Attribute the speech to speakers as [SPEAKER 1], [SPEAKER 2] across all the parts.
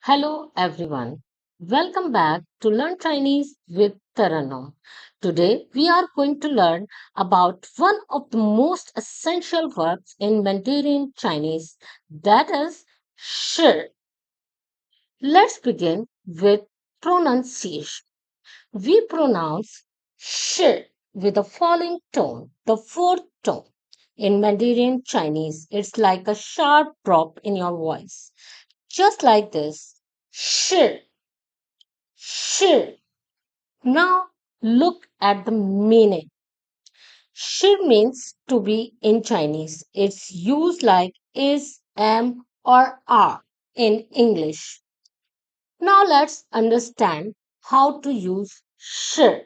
[SPEAKER 1] Hello everyone. Welcome back to Learn Chinese with Taranum. Today we are going to learn about one of the most essential verbs in Mandarin Chinese, that is shi. Let's begin with pronunciation. We pronounce shi with a falling tone, the fourth tone. In Mandarin Chinese, it's like a sharp drop in your voice. Just like this. Shi. Shi. Now look at the meaning. Shi means to be in Chinese. It's used like is, am, or are in English. Now let's understand how to use shi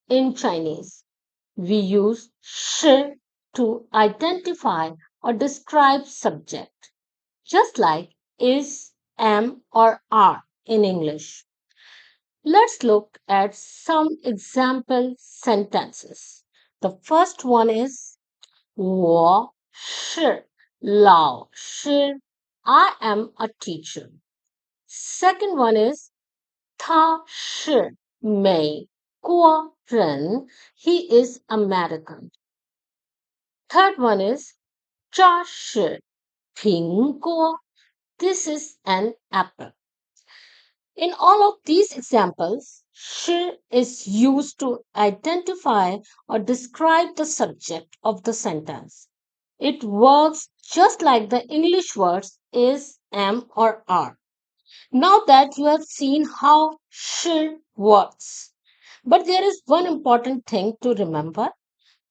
[SPEAKER 1] in Chinese. We use shi to identify or describe subject, just like is, am, or are in English. Let's look at some example sentences. The first one is 我是老师. I am a teacher. Second one is 他是美国人. He is American. Third one is 这是苹果. This is an apple. In all of these examples, shi is used to identify or describe the subject of the sentence. It works just like the English words is, am, or are. Now that you have seen how shi works, but there is one important thing to remember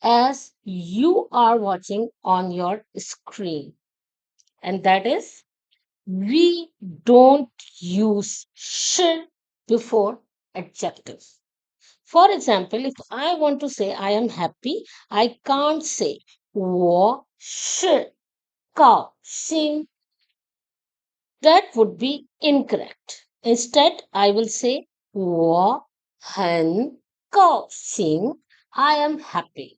[SPEAKER 1] as you are watching on your screen, and that is we don't use sh before adjective. For example, if I want to say I am happy, I can't say 我是高兴. That would be incorrect. Instead, I will say 我很高兴. I am happy.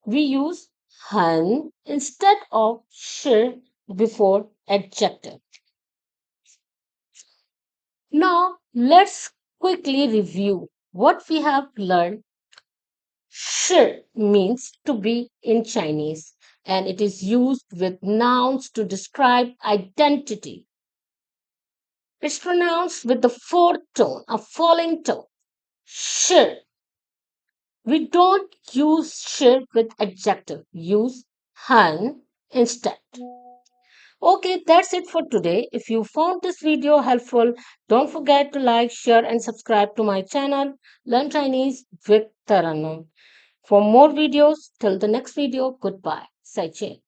[SPEAKER 1] We use 很 instead of sh before adjective. Now, let's quickly review what we have learned. Shi means to be in Chinese, and it is used with nouns to describe identity. It's pronounced with the fourth tone, a falling tone. Shi. We don't use shi with adjective. Use han instead. Okay, that's it for today. If you found this video helpful, don't forget to like, share, and subscribe to my channel, Learn Chinese with Taranum. For more videos, till the next video, goodbye. 再见.